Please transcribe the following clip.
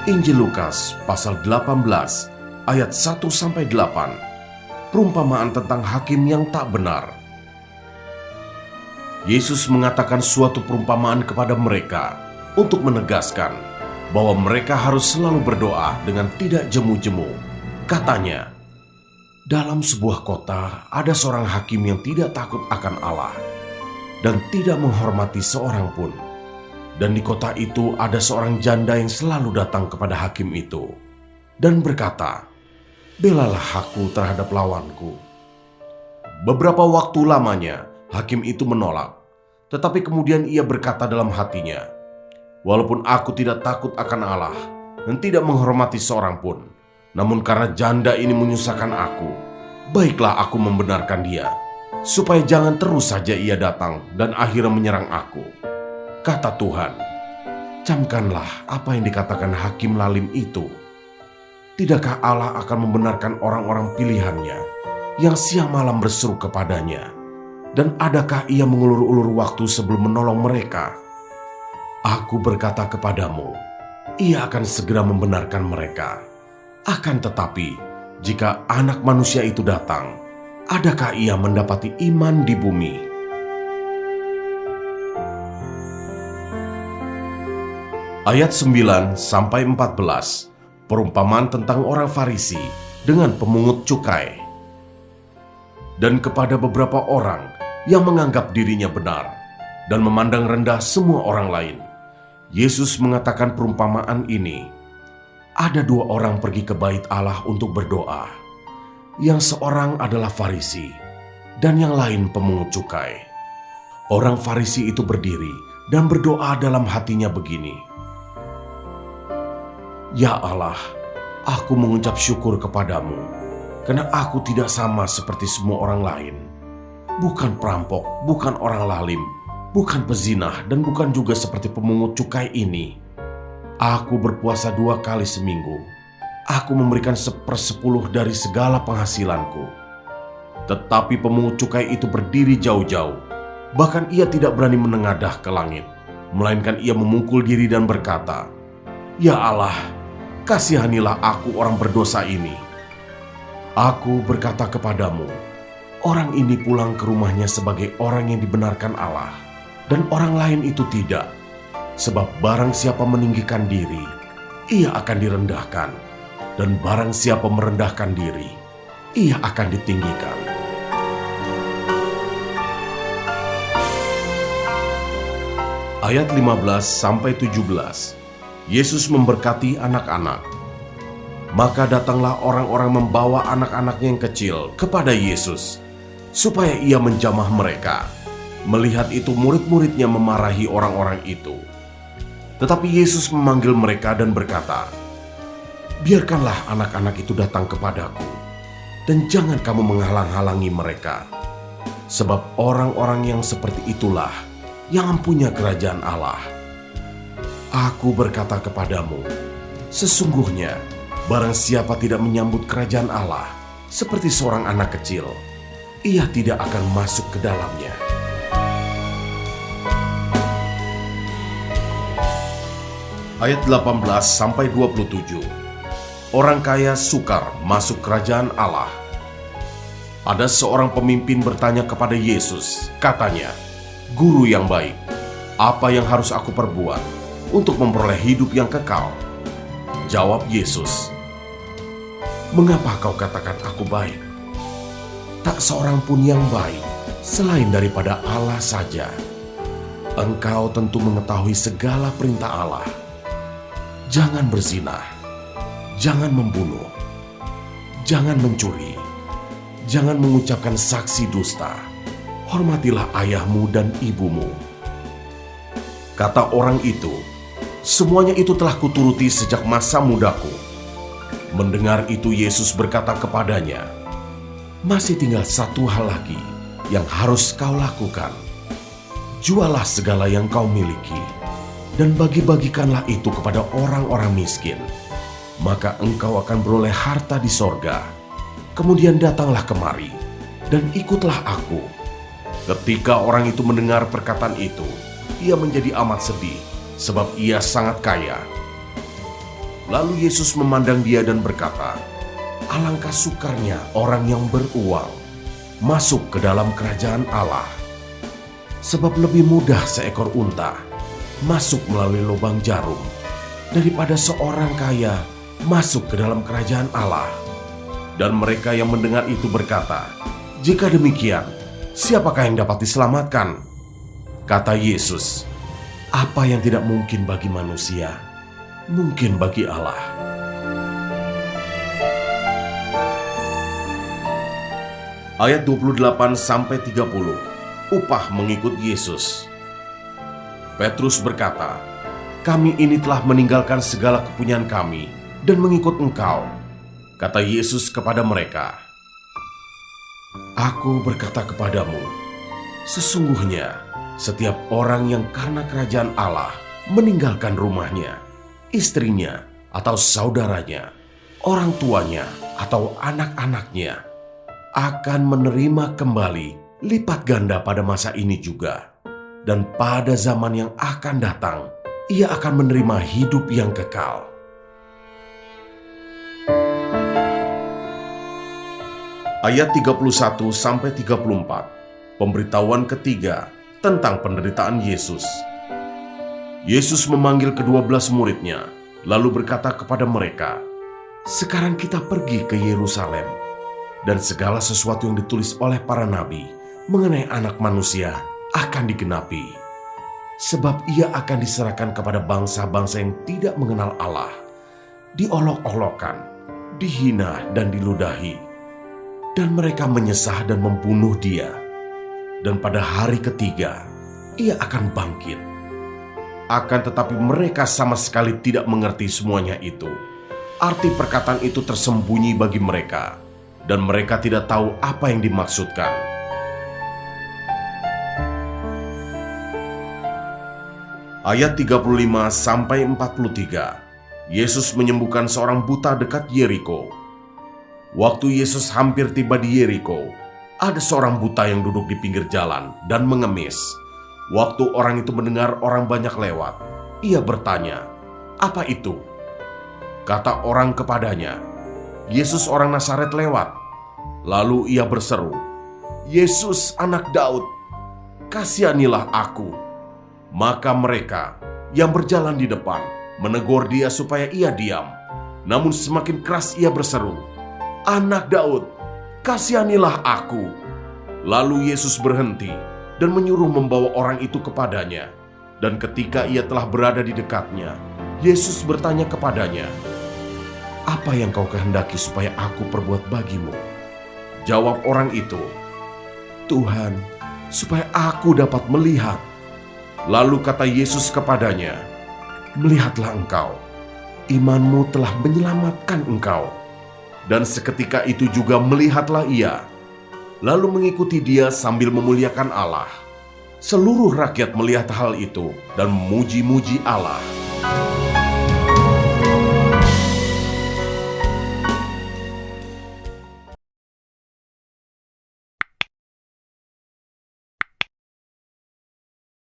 Injil Lukas pasal 18 ayat 1-8. Perumpamaan tentang hakim yang tak benar. Yesus mengatakan suatu perumpamaan kepada mereka untuk menegaskan bahwa mereka harus selalu berdoa dengan tidak jemu-jemu. Katanya, dalam sebuah kota ada seorang hakim yang tidak takut akan Allah dan tidak menghormati seorang pun. Dan di kota itu ada seorang janda yang selalu datang kepada hakim itu dan berkata, "Belalah aku terhadap lawanku." Beberapa waktu lamanya hakim itu menolak, tetapi kemudian ia berkata dalam hatinya, "Walaupun aku tidak takut akan Allah dan tidak menghormati seorang pun, namun karena janda ini menyusahkan aku, baiklah aku membenarkan dia, supaya jangan terus saja ia datang dan akhirnya menyerang aku." Kata Tuhan, camkanlah apa yang dikatakan hakim lalim itu. Tidakkah Allah akan membenarkan orang-orang pilihannya yang siang malam berseru kepadanya? Dan adakah ia mengulur-ulur waktu sebelum menolong mereka? Aku berkata kepadamu, ia akan segera membenarkan mereka. Akan tetapi, jika Anak Manusia itu datang, adakah ia mendapati iman di bumi? Ayat 9-14, perumpamaan tentang orang Farisi dengan pemungut cukai. Dan kepada beberapa orang yang menganggap dirinya benar dan memandang rendah semua orang lain, Yesus mengatakan perumpamaan ini. Ada dua orang pergi ke bait Allah untuk berdoa. Yang seorang adalah Farisi dan yang lain pemungut cukai. Orang Farisi itu berdiri dan berdoa dalam hatinya begini, "Ya Allah, aku mengucap syukur kepadamu, karena aku tidak sama seperti semua orang lain. Bukan perampok, bukan orang lalim, bukan pezinah, dan bukan juga seperti pemungut cukai ini. Aku berpuasa 2 kali seminggu. Aku memberikan 1/10 dari segala penghasilanku." Tetapi pemungut cukai itu berdiri jauh-jauh. Bahkan ia tidak berani menengadah ke langit, melainkan ia memukul diri dan berkata, "Ya Allah, kasihanilah aku orang berdosa ini." Aku berkata kepadamu, orang ini pulang ke rumahnya sebagai orang yang dibenarkan Allah, dan orang lain itu tidak. Sebab barang siapa meninggikan diri, ia akan direndahkan, dan barang siapa merendahkan diri, ia akan ditinggikan. Ayat 15-17. Yesus memberkati anak-anak. Maka datanglah orang-orang membawa anak-anaknya yang kecil kepada Yesus, supaya ia menjamah mereka. Melihat itu murid-muridnya memarahi orang-orang itu. Tetapi Yesus memanggil mereka dan berkata, "Biarkanlah anak-anak itu datang kepadaku, dan jangan kamu menghalang-halangi mereka. Sebab orang-orang yang seperti itulah yang mempunyai kerajaan Allah. Aku berkata kepadamu, sesungguhnya barang siapa tidak menyambut kerajaan Allah seperti seorang anak kecil, ia tidak akan masuk ke dalamnya." Ayat 18-27. Orang kaya sukar masuk kerajaan Allah. Ada seorang pemimpin bertanya kepada Yesus, katanya, "Guru yang baik, apa yang harus aku perbuat untuk memperoleh hidup yang kekal?" Jawab Yesus, "Mengapa kau katakan aku baik? Tak seorang pun yang baik selain daripada Allah saja. Engkau tentu mengetahui segala perintah Allah. Jangan berzina, jangan membunuh, jangan mencuri, jangan mengucapkan saksi dusta, hormatilah ayahmu dan ibumu." Kata orang itu, "Semuanya itu telah kuturuti sejak masa mudaku." Mendengar itu Yesus berkata kepadanya, "Masih tinggal satu hal lagi yang harus kau lakukan. Jualah segala yang kau miliki, dan bagi-bagikanlah itu kepada orang-orang miskin. Maka engkau akan beroleh harta di sorga. Kemudian datanglah kemari, dan ikutlah aku." Ketika orang itu mendengar perkataan itu, ia menjadi amat sedih, sebab ia sangat kaya. Lalu Yesus memandang dia dan berkata, "Alangkah sukarnya orang yang beruang masuk ke dalam kerajaan Allah. Sebab lebih mudah seekor unta masuk melalui lubang jarum daripada seorang kaya masuk ke dalam kerajaan Allah." Dan mereka yang mendengar itu berkata, "Jika demikian, siapakah yang dapat diselamatkan?" Kata Yesus, "Apa yang tidak mungkin bagi manusia, mungkin bagi Allah." Ayat 28-30, upah mengikut Yesus. Petrus berkata, "Kami ini telah meninggalkan segala kepunyaan kami dan mengikut Engkau." Kata Yesus kepada mereka, "Aku berkata kepadamu, sesungguhnya setiap orang yang karena kerajaan Allah meninggalkan rumahnya, istrinya atau saudaranya, orang tuanya atau anak-anaknya, akan menerima kembali lipat ganda pada masa ini juga. Dan pada zaman yang akan datang, ia akan menerima hidup yang kekal." Ayat 31-34, pemberitahuan ketiga tentang penderitaan Yesus. Yesus memanggil ke-12 muridnya, lalu berkata kepada mereka, "Sekarang kita pergi ke Yerusalem, dan segala sesuatu yang ditulis oleh para nabi mengenai Anak Manusia akan digenapi. Sebab ia akan diserahkan kepada bangsa-bangsa yang tidak mengenal Allah, diolok-olokkan, dihina dan diludahi, dan mereka menyesah dan membunuh dia. Dan pada hari ketiga, ia akan bangkit." Akan tetapi mereka sama sekali tidak mengerti semuanya itu. Arti perkataan itu tersembunyi bagi mereka, dan mereka tidak tahu apa yang dimaksudkan. Ayat 35-43, Yesus menyembuhkan seorang buta dekat Yeriko. Waktu Yesus hampir tiba di Yeriko, ada seorang buta yang duduk di pinggir jalan dan mengemis. Waktu orang itu mendengar orang banyak lewat, ia bertanya, "Apa itu?" Kata orang kepadanya, "Yesus orang Nazaret lewat." Lalu ia berseru, "Yesus anak Daud, kasihanilah aku." Maka mereka yang berjalan di depan menegur dia supaya ia diam. Namun semakin keras ia berseru, "Anak Daud, kasihanilah aku." Lalu Yesus berhenti dan menyuruh membawa orang itu kepadanya. Dan ketika ia telah berada di dekatnya, Yesus bertanya kepadanya, "Apa yang kau kehendaki supaya aku perbuat bagimu?" Jawab orang itu, "Tuhan, supaya aku dapat melihat." Lalu kata Yesus kepadanya, "Melihatlah engkau, imanmu telah menyelamatkan engkau." Dan seketika itu juga melihatlah ia, lalu mengikuti dia sambil memuliakan Allah. Seluruh rakyat melihat hal itu dan memuji-muji Allah.